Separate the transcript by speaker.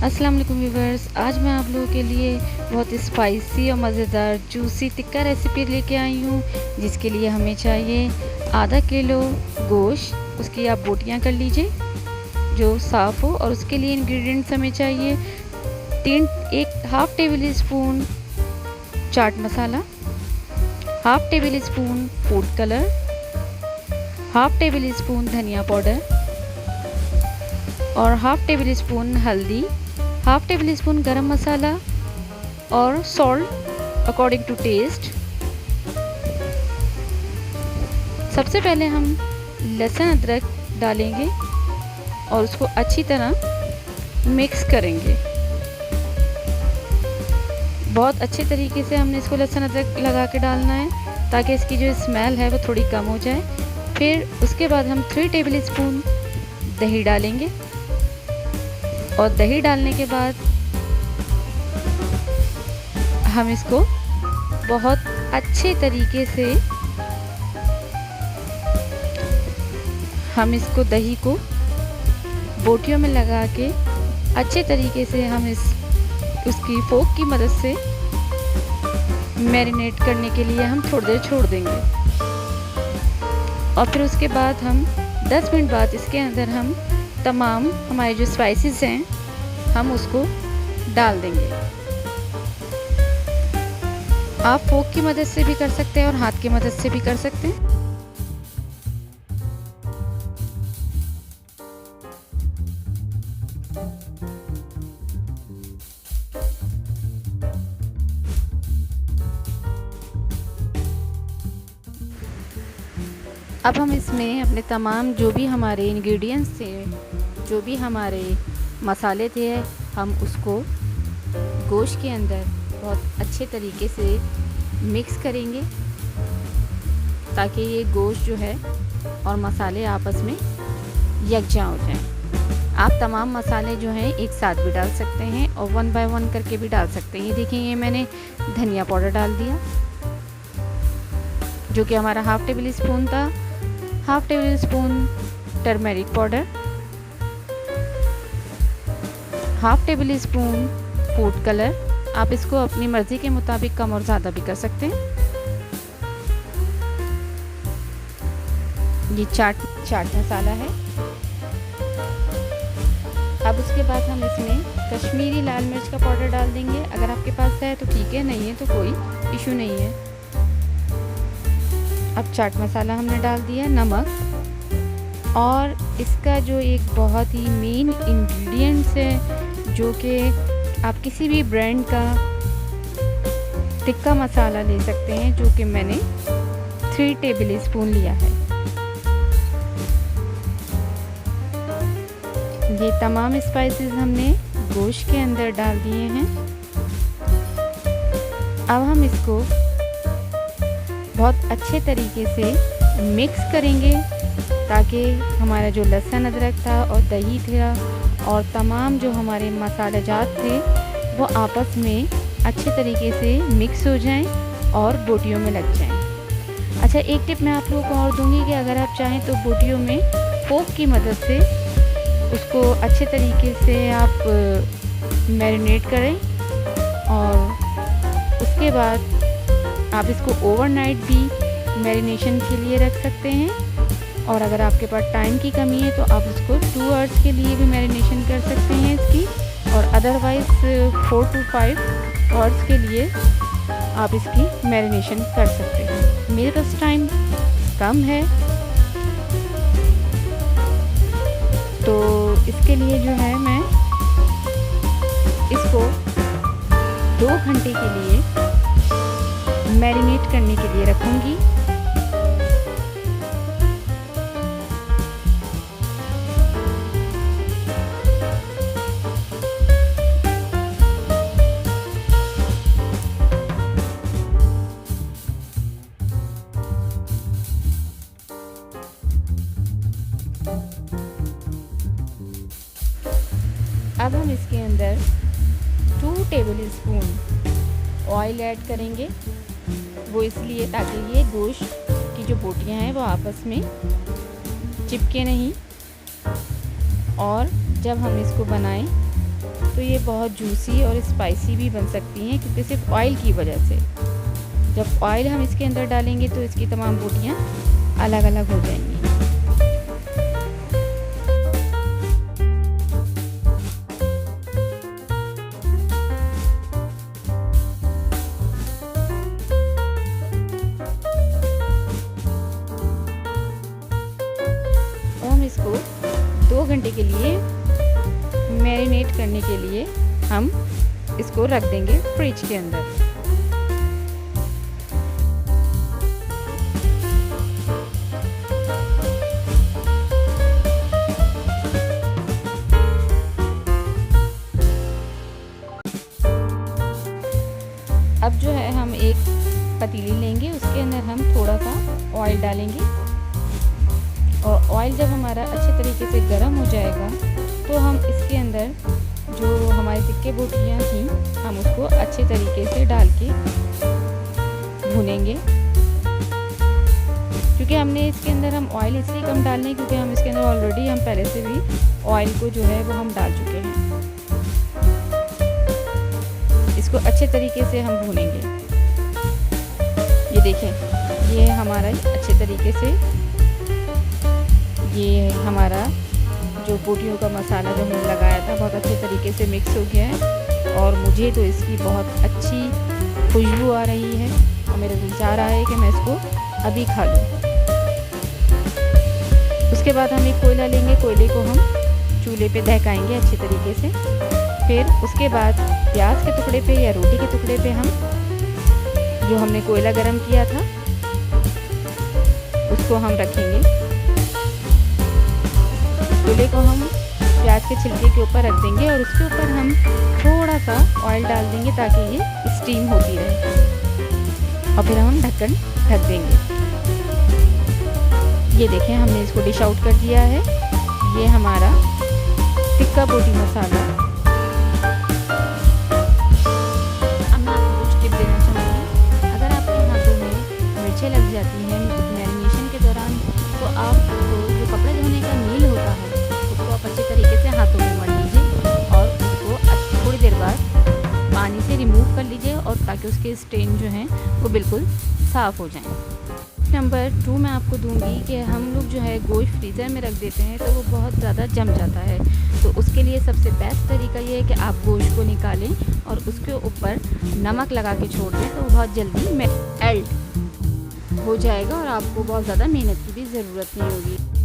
Speaker 1: अस्सलाम वालेकुम व्यूवर्स, आज मैं आप लोगों के लिए बहुत स्पाइसी और मज़ेदार जूसी टिक्का रेसिपी लेके आई हूँ। जिसके लिए हमें चाहिए आधा किलो गोश्त, उसकी आप बोटियाँ कर लीजिए जो साफ़ हो। और उसके लिए इंग्रेडिएंट्स हमें चाहिए हाफ़ टेबल स्पून चाट मसाला, half tablespoon food colour, half tablespoon धनिया पाउडर और हाफ़ टेबल स्पून हल्दी, हाफ़ टेबल स्पून गरम मसाला और सॉल्ट अकॉर्डिंग टू टेस्ट। सबसे पहले हम लहसुन अदरक डालेंगे और उसको अच्छी तरह मिक्स करेंगे। बहुत अच्छे तरीके से हमने इसको लहसुन अदरक लगा के डालना है ताकि इसकी जो स्मेल है वो थोड़ी कम हो जाए। फिर उसके बाद हम 3 टेबल स्पून दही डालेंगे और दही डालने के बाद हम इसको बहुत अच्छे तरीके से दही को बोटियों में लगा के अच्छे तरीके से हम उसकी फोक की मदद से मैरिनेट करने के लिए हम थोड़ी देर छोड़ देंगे। और फिर उसके बाद हम 10 मिनट बाद इसके अंदर हम तमाम हमारे जो स्पाइसेस हैं हम उसको डाल देंगे। आप फोक की मदद से भी कर सकते हैं और हाथ की मदद से भी कर सकते हैं। अब हम इसमें अपने तमाम जो भी हमारे इंग्रेडिएंट्स थे, जो भी हमारे मसाले थे, हम उसको गोश्त के अंदर बहुत अच्छे तरीके से मिक्स करेंगे ताकि ये गोश्त जो है और मसाले आपस में यकजा हो जाएं। आप तमाम मसाले जो हैं एक साथ भी डाल सकते हैं और 1 बाय 1 करके भी डाल सकते हैं। ये देखिए, ये मैंने धनिया पाउडर डाल दिया जो कि हमारा हाफ़ टेबल स्पून था, half table spoon turmeric powder, half tablespoon food colour. आप इसको अपनी मर्ज़ी के मुताबिक कम और ज़्यादा भी कर सकते हैं। ये चाट मसाला है। अब उसके बाद हम इसमें कश्मीरी लाल मिर्च का पाउडर डाल देंगे। अगर आपके पास है तो ठीक है, नहीं है तो कोई इशू नहीं है। अब चाट मसाला हमने डाल दिया, नमक, और इसका जो एक बहुत ही मेन इंग्रेडिएंट्स है जो कि आप किसी भी ब्रांड का टिक्का मसाला ले सकते हैं, जो कि मैंने 3 टेबल स्पून लिया है। ये तमाम स्पाइसेस हमने गोश्त के अंदर डाल दिए हैं। अब हम इसको बहुत अच्छे तरीके से मिक्स करेंगे ताकि हमारा जो लहसुन अदरक था और दही था और तमाम जो हमारे मसाले जात थे वो आपस में अच्छे तरीके से मिक्स हो जाएं और बोटियों में लग जाएं। अच्छा, एक टिप मैं आप लोगों को और दूंगी कि अगर आप चाहें तो बोटियों में फोक की मदद से उसको अच्छे तरीके से आप मैरिनेट करें और उसके बाद आप इसको ओवरनाइट भी मैरिनेशन के लिए रख सकते हैं। और अगर आपके पास टाइम की कमी है तो आप उसको 2 आवर्स के लिए भी मैरिनेशन कर सकते हैं इसकी, और अदरवाइज़ 4 to 5 आवर्स के लिए आप इसकी मैरिनेशन कर सकते हैं। मेरे पास टाइम कम है तो इसके लिए जो है मैं इसको 2 घंटे के लिए मैरिनेट करने के लिए रखूँगी। अब हम इसके अंदर 2 टेबल स्पून ऑयल ऐड करेंगे। वो इसलिए ताकि ये गोश्त की जो बोटियां हैं वो आपस में चिपके नहीं, और जब हम इसको बनाएं तो ये बहुत जूसी और स्पाइसी भी बन सकती हैं, क्योंकि सिर्फ ऑयल की वजह से। जब ऑयल हम इसके अंदर डालेंगे तो इसकी तमाम बोटियाँ अलग अलग हो जाएंगी। तो हम इसको 2 घंटे के लिए मैरिनेट करने के लिए हम इसको रख देंगे फ्रिज के अंदर। अब जो है हम एक पतीली लेंगे, उसके अंदर हम थोड़ा सा ऑयल डालेंगे, और ऑयल जब हमारा अच्छे तरीके से गर्म हो जाएगा तो हम इसके अंदर जो हमारी टिक्के बोटियाँ थी हम उसको अच्छे तरीके से डाल के भुनेंगे। क्योंकि हमने इसके अंदर हम ऑयल इसलिए कम डालने हैं क्योंकि हम इसके अंदर ऑलरेडी हम पहले से भी ऑयल को जो है वो हम डाल चुके हैं। इसको अच्छे तरीके से हम भूनेंगे। ये देखें, ये हमारा अच्छे तरीके से ये हमारा जो बोटियों का मसाला जो हमने लगाया था बहुत अच्छे तरीके से मिक्स हो गया है, और मुझे तो इसकी बहुत अच्छी खुशबू आ रही है और मेरा दिल चाह रहा है कि मैं इसको अभी खा लूँ। उसके बाद हम एक कोयला लेंगे, कोयले को हम चूल्हे पे दहकाएंगे अच्छे तरीके से। फिर उसके बाद प्याज के टुकड़े पे या रोटी के टुकड़े पे हम जो हमने कोयला गरम किया था उसको हम रखेंगे। कोयले को हम प्याज के छिलके के ऊपर रख देंगे और उसके ऊपर हम थोड़ा सा ऑयल डाल देंगे ताकि ये स्टीम होती रहे, और फिर हम ढक्कन ढक देंगे। ये देखें, हमने इसको डिश आउट कर दिया है। ये हमारा टिक्का बोटी मसाला। अब मैं आपको कुछ टिप देना चाहूँगी। अगर आपके हाथों में मिर्चें लग जाती हैं मैरिनेशन के दौरान, तो आपको जो कपड़े धोने का मील होता है उसको आप अच्छे तरीके से हाथों में मल लीजिए और उसको थोड़ी देर बाद पानी से रिमूव कर लीजिए, और ताकि उसके स्टेन जो हैं वो बिल्कुल साफ़ हो जाएं। नंबर 2 मैं आपको दूंगी कि हम लोग जो है गोश्त फ्रीज़र में रख देते हैं तो वो बहुत ज़्यादा जम जाता है। तो उसके लिए सबसे बेस्ट तरीका ये है कि आप गोश्त को निकालें और उसके ऊपर नमक लगा के छोड़ दें, तो वो बहुत जल्दी मेल्ट हो जाएगा और आपको बहुत ज़्यादा मेहनत की भी ज़रूरत नहीं होगी।